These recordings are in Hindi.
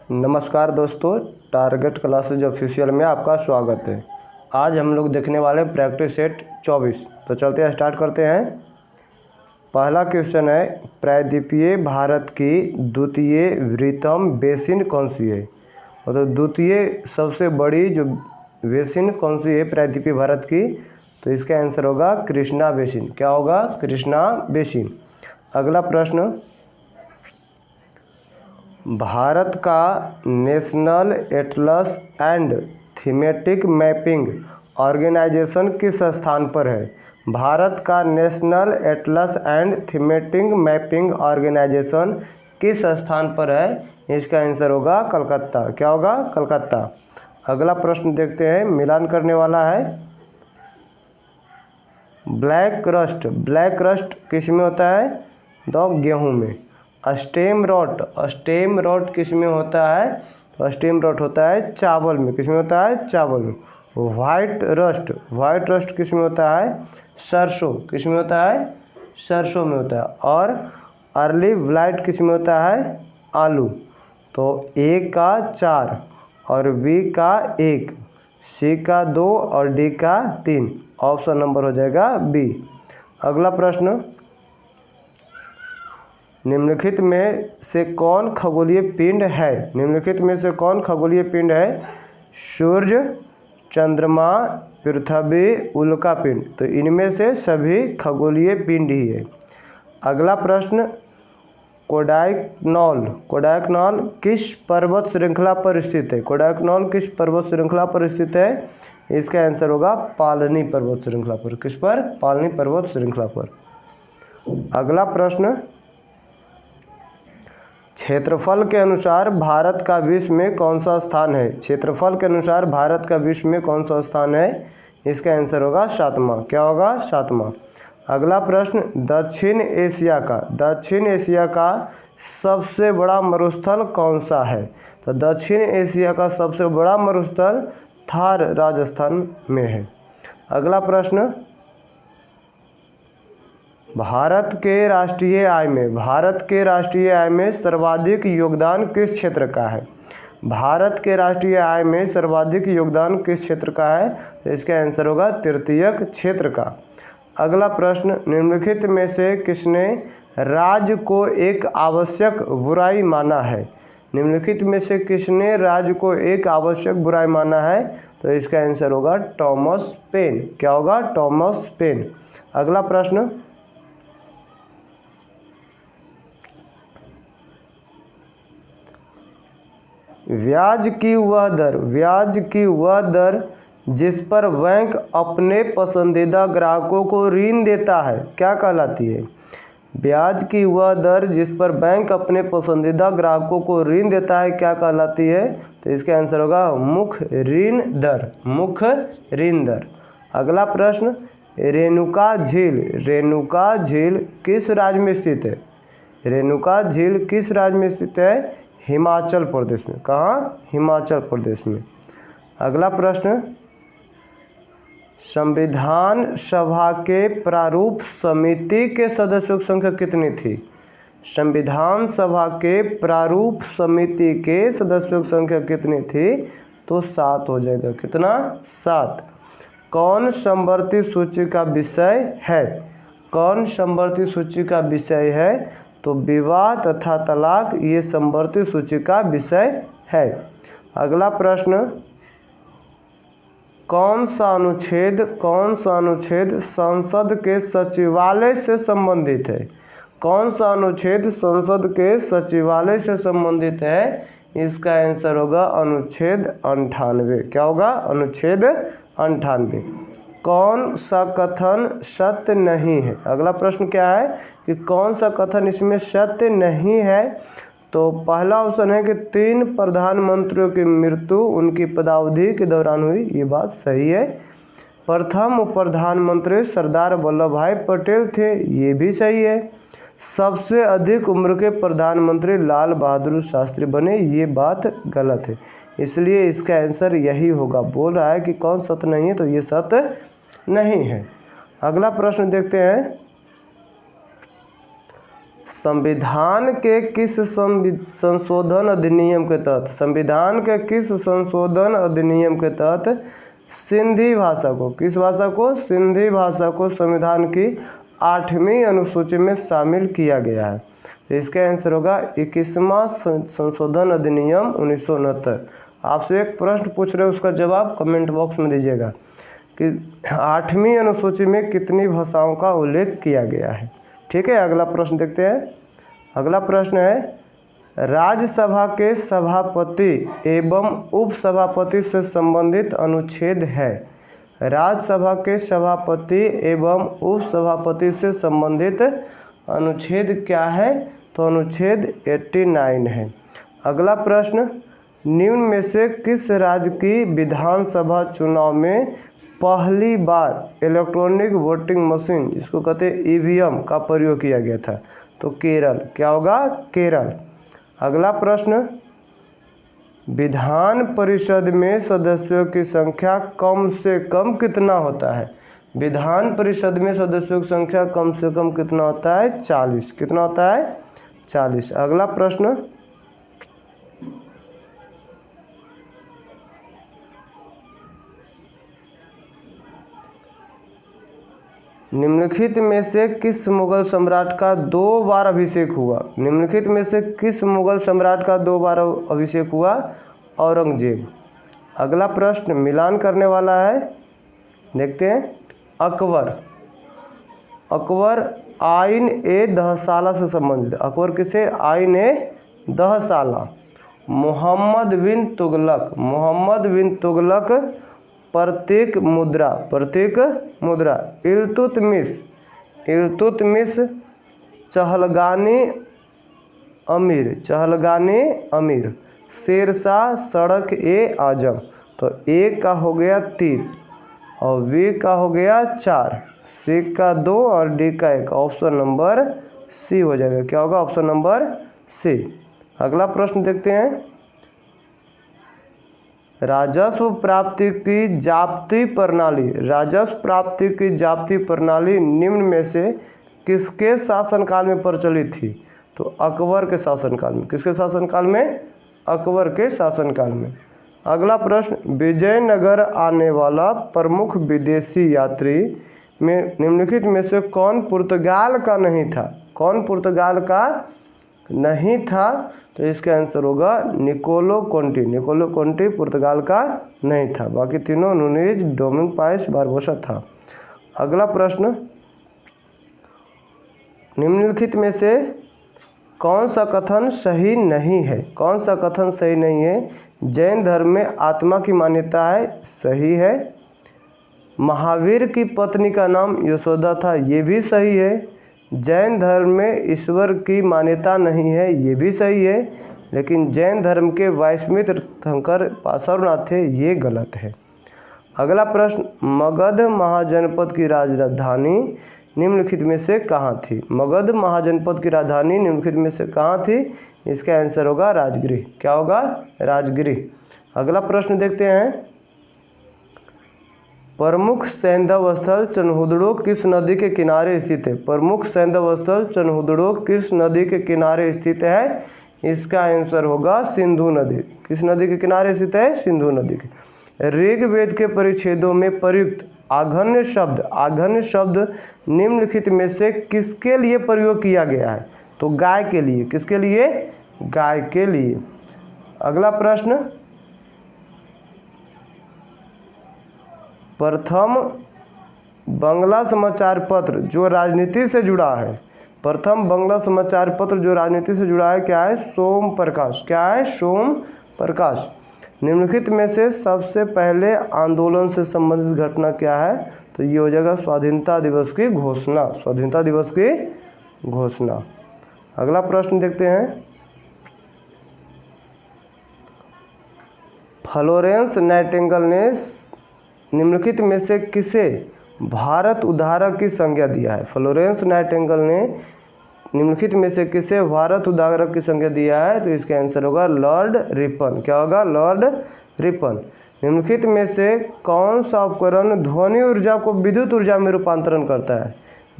नमस्कार दोस्तों, टारगेट क्लासेज ऑफिशियल में आपका स्वागत है। आज हम लोग देखने वाले प्रैक्टिस सेट 24। तो चलते हैं, स्टार्ट करते हैं। पहला क्वेश्चन है, प्रायद्वीपीय भारत की द्वितीय वृहत्तम बेसिन कौन सी है? मतलब द्वितीय सबसे बड़ी जो बेसिन कौन सी है प्रायद्वीपीय भारत की? तो इसका आंसर होगा कृष्णा बेसिन। क्या होगा? कृष्णा बेसिन। अगला प्रश्न, भारत का national atlas and thematic mapping organisation किस स्थान पर है? भारत का national atlas and thematic mapping organisation किस स्थान पर है? इसका आंसर होगा कलकत्ता। क्या होगा? कलकत्ता। अगला प्रश्न देखते हैं, मिलान करने वाला है। ब्लैक रस्ट किस में होता है? तो गेहूं में। स्टेम रोट किस में होता है? तो स्टेम रोट होता है चावल में। किस में होता है? चावल में। वाइट रस्ट किस में होता है? सरसों। किस में होता है? सरसों में होता है। और अर्ली ब्लाइट किस में होता है? आलू। तो ए का 4 और बी का 1, सी का 2 और डी का 3। ऑप्शन नंबर हो जाएगा बी। अगला प्रश्न, निम्नलिखित में से कौन खगोलीय पिंड है? निम्नलिखित में से कौन खगोलीय पिंड है? सूर्य, चंद्रमा, पृथ्वी, उल्का पिंड। तो इनमें से सभी खगोलीय पिंड ही है। अगला प्रश्न, कोडाइकनॉल किस पर्वत श्रृंखला पर स्थित है? कोडाइकनॉल किस पर्वत श्रृंखला पर स्थित है? इसका आंसर होगा पालनी पर्वत श्रृंखला पर। किस पर? पालनी पर्वत श्रृंखला पर। अगला प्रश्न, क्षेत्रफल के अनुसार भारत का विश्व में कौन सा स्थान है? क्षेत्रफल के अनुसार भारत का विश्व में कौन सा स्थान है? इसका आंसर होगा 7वां। क्या होगा? 7वां। अगला प्रश्न, दक्षिण एशिया का सबसे बड़ा मरुस्थल कौन सा है? तो दक्षिण एशिया का सबसे बड़ा मरुस्थल थार राजस्थान में है। अगला प्रश्न, भारत के राष्ट्रीय आय में सर्वाधिक योगदान किस क्षेत्र का है? भारत के राष्ट्रीय आय में सर्वाधिक योगदान किस क्षेत्र का है? तो इसका आंसर होगा तृतीयक क्षेत्र का। अगला प्रश्न, निम्नलिखित में से किसने राज्य को एक आवश्यक बुराई माना है? निम्नलिखित में से किसने राज्य को एक आवश्यक बुराई माना है? तो इसका आंसर होगा टॉमस पेन। क्या होगा? Thomas Paine. अगला प्रश्न, ब्याज की वह दर जिस पर बैंक अपने पसंदीदा ग्राहकों को ऋण देता है क्या कहलाती है? ब्याज की वह दर जिस पर बैंक अपने पसंदीदा ग्राहकों को ऋण देता है क्या कहलाती है? तो इसका आंसर होगा मुख्य ऋण दर। अगला प्रश्न, रेणुका झील किस राज्य में स्थित है? रेणुका झील किस राज्य में स्थित है? हिमाचल प्रदेश में। कहाँ? हिमाचल प्रदेश में। अगला प्रश्न, संविधान सभा के प्रारूप समिति के सदस्यों की संख्या कितनी थी? संविधान सभा के प्रारूप समिति के सदस्यों की संख्या कितनी थी? तो 7 हो जाएगा। कितना? 7। कौन समवर्ती सूची का विषय है? तो विवाह तथा तलाक ये समवर्ती सूची का विषय है। अगला प्रश्न, कौन सा अनुच्छेद संसद के सचिवालय से संबंधित है? कौन सा अनुच्छेद संसद के सचिवालय से संबंधित है? इसका आंसर होगा अनुच्छेद 98। क्या होगा? अनुच्छेद 98। कौन सा कथन सत्य नहीं है? अगला प्रश्न क्या है कि कौन सा कथन इसमें सत्य नहीं है? तो पहला ऑप्शन है कि 3 प्रधानमंत्रियों की मृत्यु उनकी पदावधि के दौरान हुई। ये बात सही है। प्रथम प्रधानमंत्री सरदार वल्लभ भाई पटेल थे। ये भी सही है। सबसे अधिक उम्र के प्रधानमंत्री लाल बहादुर शास्त्री बने। ये बात गलत है, इसलिए इसका आंसर यही होगा। बोल रहा है कि कौन सत्य नहीं है, तो ये सत्य नहीं है। अगला प्रश्न देखते हैं, संविधान के किस संशोधन अधिनियम के तहत, संविधान के किस संशोधन अधिनियम के तहत सिंधी भाषा को, किस भाषा को, सिंधी भाषा को संविधान की 8वीं अनुसूची में शामिल किया गया है? तो इसका आंसर होगा 21वां संशोधन अधिनियम 1969। आपसे एक प्रश्न पूछ रहे हैं, उसका जवाब कमेंट बॉक्स में दीजिएगा कि 8वीं अनुसूची में कितनी भाषाओं का उल्लेख किया गया है। ठीक है, अगला प्रश्न देखते हैं। अगला प्रश्न है, राज्यसभा के सभापति एवं उपसभापति से संबंधित अनुच्छेद है। राज्यसभा के सभापति एवं उपसभापति से संबंधित अनुच्छेद क्या है? तो अनुच्छेद 89 है। अगला प्रश्न, निम्न में से किस राज्य की विधानसभा चुनाव में पहली बार इलेक्ट्रॉनिक वोटिंग मशीन, जिसको कहते हैं ईवीएम, का प्रयोग किया गया था? तो केरल। क्या होगा? केरल। अगला प्रश्न, विधान परिषद में सदस्यों की संख्या कम से कम कितना होता है? विधान परिषद में सदस्यों की संख्या कम से कम कितना होता है? 40। कितना होता है? 40। अगला प्रश्न, निम्नलिखित में से किस मुगल सम्राट का 2 बार अभिषेक हुआ? निम्नलिखित में से किस मुगल सम्राट का 2 बार अभिषेक हुआ? औरंगजेब। अगला प्रश्न मिलान करने वाला है, देखते हैं। अकबर। अकबर आइन ए दहसाला से संबंधित। अकबर किसे? आइन ए दहसाला। मोहम्मद बिन तुगलक। मोहम्मद बिन तुगलक प्रतीक मुद्रा। प्रतीक मुद्रा। इल्तुतमिश। इल्तुतमिश चहलगानी अमीर। चहलगानी अमीर। शेरशाह सड़क ए आजम। तो ए का हो गया 3 और बी का हो गया 4, सी का 2 और डी का 1। ऑप्शन नंबर सी हो जाएगा। क्या होगा? Option number C. अगला प्रश्न देखते हैं। राजस्व प्राप्ति की जाप्ती प्रणाली। राजस्व प्राप्ति की जाप्ती प्रणाली निम्न में से किसके शासनकाल में प्रचलित थी? तो अकबर के शासनकाल में। किसके शासनकाल में? अकबर के शासनकाल में। अगला प्रश्न, विजयनगर आने वाला प्रमुख विदेशी यात्री में निम्नलिखित में से कौन पुर्तगाल का नहीं था? कौन पुर्तगाल का नहीं था? तो इसका आंसर होगा निकोलो कोंटी। निकोलो कोंटी पुर्तगाल का नहीं था। बाकी तीनों नूनीज, डोमिंग पाइस, बारबोसा था। अगला प्रश्न, निम्नलिखित में से कौन सा कथन सही नहीं है? कौन सा कथन सही नहीं है? जैन धर्म में आत्मा की मान्यता है, सही है। महावीर की पत्नी का नाम यशोदा था, ये भी सही है। जैन धर्म में ईश्वर की मान्यता नहीं है, ये भी सही है। लेकिन जैन धर्म के वैश्विक तीर्थंकर पार्श्वनाथ थे, ये गलत है। अगला प्रश्न, मगध महाजनपद की राजधानी निम्नलिखित में से कहाँ थी? मगध महाजनपद की राजधानी निम्नलिखित में से कहाँ थी? इसका आंसर होगा राजगृह। क्या होगा? राजगृह। अगला प्रश्न देखते हैं। प्रमुख सैंधव स्थल चनहुदड़ो किस नदी के किनारे स्थित है? प्रमुख सैंधव स्थल चनहुदड़ो किस नदी के किनारे स्थित है? इसका आंसर होगा सिंधु नदी। किस नदी के किनारे स्थित है? सिंधु नदी के। ऋग्वेद के परिच्छेदों में प्रयुक्त आघन्य शब्द निम्नलिखित में से किसके लिए प्रयोग किया गया है? तो गाय के लिए। किसके लिए? गाय के लिए। अगला प्रश्न, प्रथम बंगला समाचार पत्र जो राजनीति से जुड़ा है, प्रथम बंगला समाचार पत्र जो राजनीति से जुड़ा है, क्या है? सोम प्रकाश। क्या है? सोम प्रकाश। निम्नलिखित में से सबसे पहले आंदोलन से संबंधित घटना क्या है? तो ये हो जाएगा स्वाधीनता दिवस की घोषणा। स्वाधीनता दिवस की घोषणा। अगला प्रश्न देखते हैं। फ्लोरेंस नाइटिंगेल ने निम्नलिखित में से किसे भारत उद्धारक की संज्ञा दिया है? फ्लोरेंस नाइटिंगेल ने निम्नलिखित में से किसे भारत उद्धारक की संज्ञा दिया है? तो इसका आंसर होगा लॉर्ड रिपन। क्या होगा? Lord Ripon. निम्नलिखित में से कौन सा उपकरण ध्वनि ऊर्जा को विद्युत ऊर्जा में रूपांतरण करता है?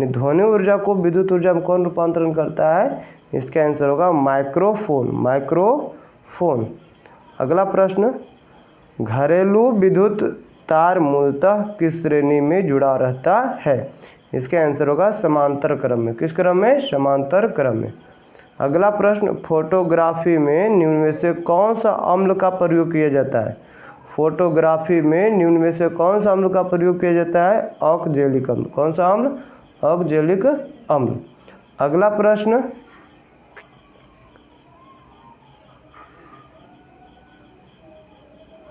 ध्वनि ऊर्जा को विद्युत ऊर्जा में कौन रूपांतरण करता है? इसका आंसर होगा माइक्रोफोन, माइक्रोफोन। अगला प्रश्न, घरेलू विद्युत तार मूलतः किस श्रेणी में जुड़ा रहता है? इसका आंसर होगा समांतर क्रम में। किस क्रम में? समांतर क्रम में। अगला प्रश्न, फोटोग्राफी में निम्न में से कौन सा अम्ल का प्रयोग किया जाता है? फोटोग्राफी में निम्न में से कौन सा अम्ल का प्रयोग किया जाता है? ऑक्जेलिक अम्ल। कौन सा अम्ल? ऑक्जेलिक अम्ल। अगला प्रश्न,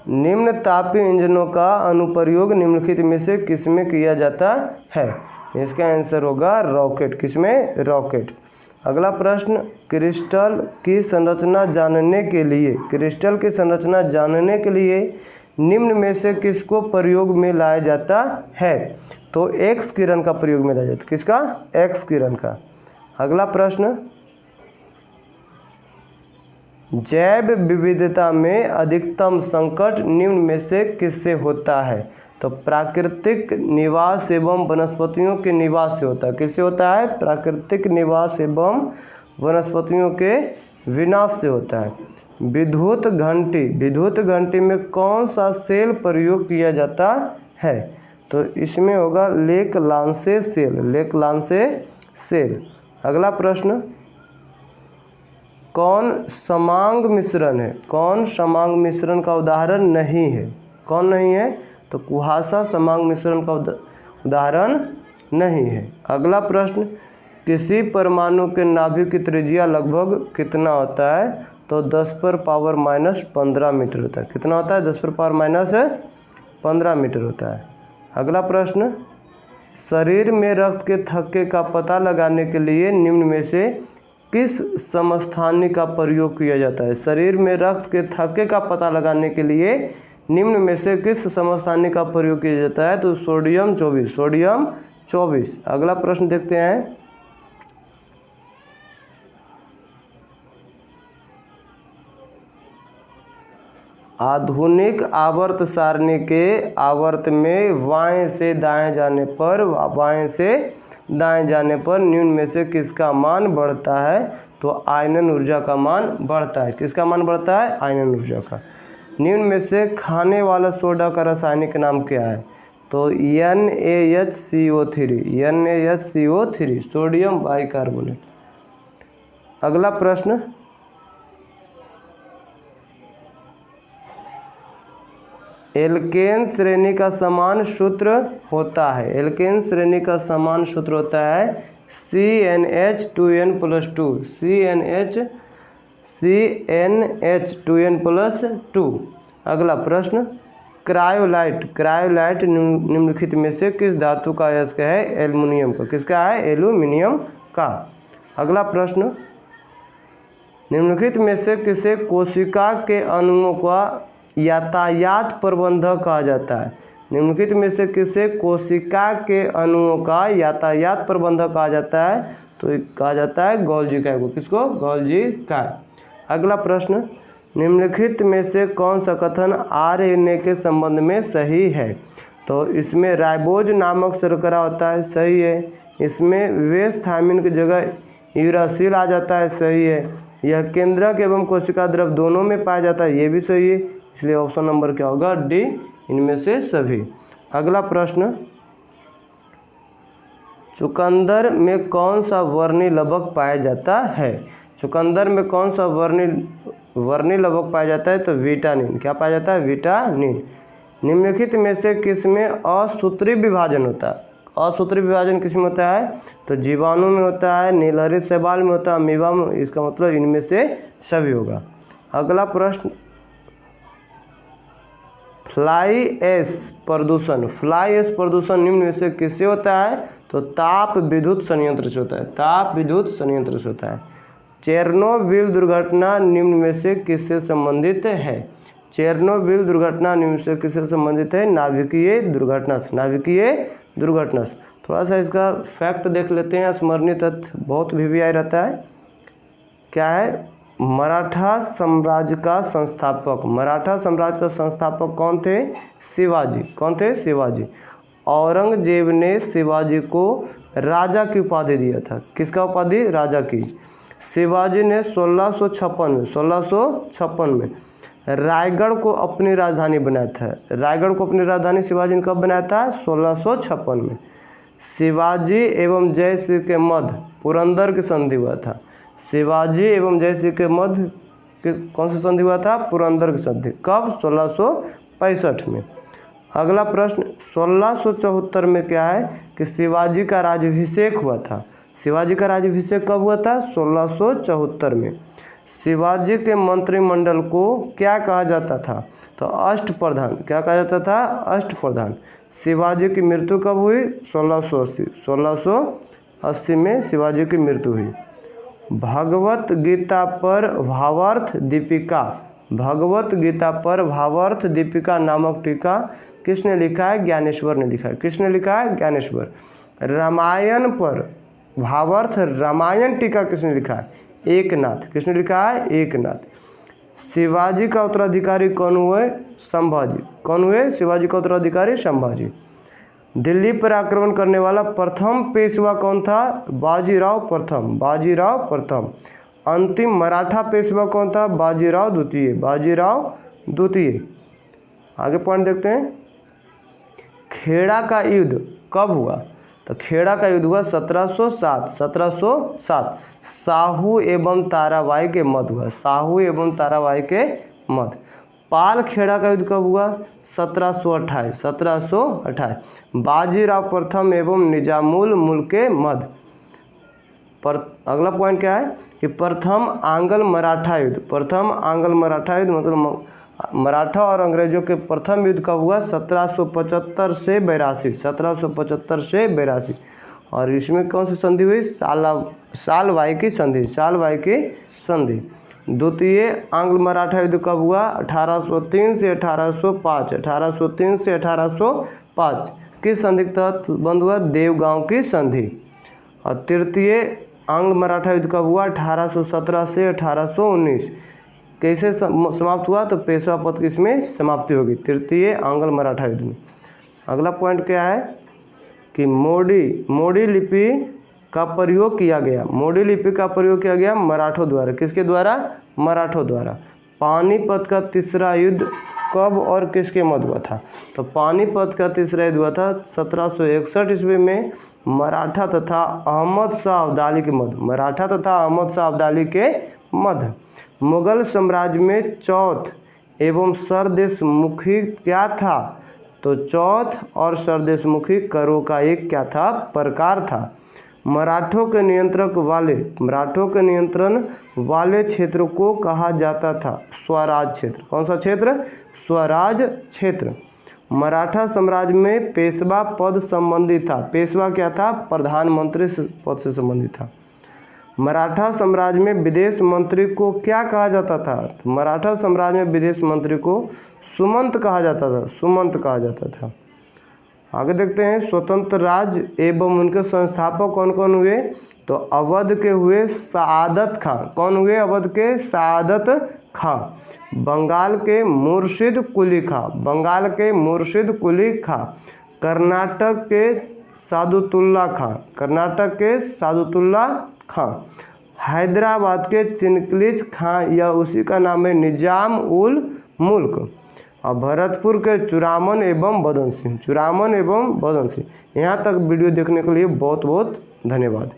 निम्न तापीय इंजनों का अनुप्रयोग निम्नलिखित में से किसमें किया जाता है? इसका आंसर होगा रॉकेट। किसमें? रॉकेट। अगला प्रश्न, क्रिस्टल की संरचना जानने के लिए, क्रिस्टल की संरचना जानने के लिए निम्न में से किसको प्रयोग में लाया जाता है? तो एक्स किरण का प्रयोग में लाया जाता है। किसका? एक्स किरण का। अगला प्रश्न, जैव विविधता में अधिकतम संकट निम्न में से किससे होता है? तो प्राकृतिक निवास एवं वनस्पतियों के निवास से होता है। किससे होता है? प्राकृतिक निवास एवं वनस्पतियों के विनाश से होता है। विद्युत घंटी, विद्युत घंटी में कौन सा सेल प्रयोग किया जाता है? तो इसमें होगा लेक-लांसे सेल, लेक-लांसे सेल। अगला प्रश्न, कौन समांग मिश्रण है? कौन समांग मिश्रण का उदाहरण नहीं है? कौन नहीं है? तो कुहासा समांग मिश्रण का उदाहरण नहीं है। अगला प्रश्न, किसी परमाणु के नाभिक की त्रिज्या लगभग कितना होता है? तो 10⁻⁻15 मीटर होता है। कितना होता है? 10⁻⁻15 मीटर होता है। अगला प्रश्न, शरीर में रक्त के थक्के का पता लगाने के लिए निम्न में से किस समस्थानिक का प्रयोग किया जाता है? शरीर में रक्त के थक्के का पता लगाने के लिए निम्न में से किस समस्थानिक का प्रयोग किया जाता है? तो सोडियम 24, सोडियम 24। अगला प्रश्न देखते हैं, आधुनिक आवर्त सारणी के आवर्त में बाएं से दाएं जाने पर, बाएं से दाएं जाने पर निम्न में से किसका मान बढ़ता है? तो आयनन ऊर्जा का मान बढ़ता है। किसका मान बढ़ता है? आयनन ऊर्जा का। निम्न में से खाने वाला सोडा का रासायनिक नाम क्या है? तो NaHCO3, NaHCO3, सोडियम बाइकार्बोनेट। अगला प्रश्न, एल्केन श्रेणी का समान सूत्र होता है। एल्केन श्रेणी का समान सूत्र होता है CnH2n+2, CnH2n+2। अगला प्रश्न, क्रायोलाइट, क्रायोलाइट निम्नलिखित में से किस धातु का अयस्क है? एल्युमिनियम का। किसका है? एल्युमिनियम का। अगला प्रश्न, निम्नलिखित में से किसे कोशिका के अणुओं का यातायात प्रबंधक कहा जाता है? निम्नलिखित में से किसे कोशिका के अणुओं का यातायात प्रबंधक कहा जाता है? तो कहा जाता है गोल्जी काय को। किसको? गोल्जी काय। अगला प्रश्न, निम्नलिखित में से कौन सा कथन RNA के संबंध में सही है? तो इसमें राइबोज नामक शर्करा होता है, सही है। इसमें वेस थायमिन की जगह यूरासिल आ जाता है, सही है। यह केंद्रक एवं कोशिका द्रव दोनों में पाया जाता है, ये भी सही है। इसलिए ऑप्शन नंबर क्या होगा? डी, इनमें से सभी। अगला प्रश्न, चुकंदर में कौन सा वर्णी लवक पाया जाता है? चुकंदर में कौन सा वर्णी लवक पाया जाता है? तो विटानिन। क्या पाया जाता है? विटानिन। निम्नलिखित में से किसमें असूत्री विभाजन होता है? असूत्री विभाजन किसमें होता है? तो जीवाणु में होता है, नीलहरित शैवाल में होता है, अमीबा में। इसका मतलब इनमें से सभी होगा। अगला प्रश्न, फ्लाई ऐश प्रदूषण, फ्लाई ऐश प्रदूषण निम्न में से किससे होता है? तो ताप विद्युत संयंत्र से होता है, ताप विद्युत संयंत्र से होता है। चेरनोबिल दुर्घटना निम्न में से किससे संबंधित है? चेरनोबिल दुर्घटना निम्न से किससे संबंधित है? नाभिकीय दुर्घटना से, नाभिकीय दुर्घटना से। थोड़ा सा इसका फैक्ट देख लेते हैं। स्मरणीय तथ्य बहुत VVI रहता है। क्या है? मराठा साम्राज्य का संस्थापक, मराठा साम्राज्य का संस्थापक कौन थे? शिवाजी। कौन थे? शिवाजी। औरंगजेब ने शिवाजी को राजा की उपाधि दिया था। किसका उपाधि? राजा की। शिवाजी ने 1656 में रायगढ़ को अपनी राजधानी बनाया था। रायगढ़ को अपनी राजधानी शिवाजी ने कब बनाया था? 1656 में। शिवाजी एवं जय सिंह के मध्य पुरंदर की संधि हुआ था। शिवाजी एवं जय सिंह के मध्य कौन सी संधि हुआ था? पुरंदर की संधि। कब? 1665 में। अगला प्रश्न 1674 में क्या है कि शिवाजी का राज्याभिषेक हुआ था। शिवाजी का राज्याभिषेक कब हुआ था? 1674 में। शिवाजी के मंत्रिमंडल को क्या कहा जाता था? तो अष्टप्रधान। क्या कहा जाता था? अष्टप्रधान। शिवाजी की मृत्यु कब हुई? 1680 में शिवाजी की मृत्यु हुई। भगवत गीता पर भावार्थ दीपिका। भगवत गीता पर भावार्थ दीपिका नामक टीका किसने लिखा है? ज्ञानेश्वर ने लिखा है। किसने लिखा है? ज्ञानेश्वर। रामायण पर भावार्थ रामायण टीका किसने लिखा है? एकनाथ। किसने लिखा है? एकनाथ। शिवाजी का उत्तराधिकारी कौन हुए? संभाजी। कौन हुए? शिवाजी का उत्तराधिकारी संभाजी। दिल्ली पर आक्रमण करने वाला प्रथम पेशवा कौन था? बाजीराव प्रथम। बाजीराव प्रथम। अंतिम मराठा पेशवा कौन था? बाजीराव द्वितीय। बाजीराव द्वितीय। आगे पॉइंट देखते हैं। खेड़ा का युद्ध कब हुआ? तो खेड़ा का युद्ध हुआ 1707। 1707 साहू एवं ताराबाई के मध्य हुआ। साहू एवं ताराबाई के मध्य। पाल खेड़ा का युद्ध कब हुआ? 1728। 1728 बाजीराव प्रथम एवं निजामुल मुल्क के मध्य। अगला पॉइंट क्या है कि प्रथम आंग्ल मराठा युद्ध। प्रथम आंग्ल मराठा युद्ध मतलब मराठा और अंग्रेजों के प्रथम युद्ध कब हुआ? 1775 से 82। 1775 से 82। और इसमें कौन सी संधि हुई? सालवाई की संधि। सालवाई की संधि। द्वितीय आंग्ल मराठा युद्ध कब हुआ? 1803 से 1805। 1803 से 1805 किस संधि के तहत बंद हुआ? देवगांव की संधि। और तृतीय आंग्ल मराठा युद्ध कब हुआ? 1817 से 1819। कैसे समाप्त हुआ? तो पेशवा पद की इसमें समाप्ति होगी तृतीय आंग्ल मराठा युद्ध में। अगला पॉइंट क्या है कि मोडी लिपि का प्रयोग किया गया। मोडी लिपि का प्रयोग किया गया मराठों द्वारा। किसके द्वारा? मराठों द्वारा। पानीपत का तीसरा युद्ध कब और किसके मध्य हुआ था? तो पानीपत का तीसरा युद्ध हुआ था 1761 ईस्वी में मराठा तथा अहमद शाह अब्दाली के मध्य। मराठा तथा अहमद शाह अब्दाली के मध्य। मुगल साम्राज्य में चौथ एवं सरदेशमुखी क्या था? तो चौथ और सरदेशमुखी करों का एक क्या था? प्रकार था। मराठों के नियंत्रण वाले क्षेत्र को कहा जाता था स्वराज क्षेत्र। कौन सा क्षेत्र? स्वराज क्षेत्र। मराठा साम्राज्य में पेशवा पद संबंधित था। पेशवा क्या था? प्रधानमंत्री पद से संबंधित था। मराठा साम्राज्य में विदेश मंत्री को क्या कहा जाता था? तो मराठा साम्राज्य में विदेश मंत्री को सुमंत कहा जाता था। सुमंत कहा जाता था। आगे देखते हैं स्वतंत्र राज्य एवं उनके संस्थापक कौन कौन हुए? तो अवध के हुए सआदत खां। कौन हुए? अवध के सआदत खां। बंगाल के मुर्शिद कुली खां। बंगाल के मुर्शिद कुली खां। कर्नाटक के सादुतुल्ला खां। कर्नाटक के सादुतुल्ला खां। हैदराबाद के चिनकलिज खां या उसी का नाम है निजाम उल मुल्क। और भरतपुर के चुरामन एवं बदन सिंह। चुरामन एवं बदन सिंह। यहाँ तक वीडियो देखने के लिए बहुत बहुत धन्यवाद।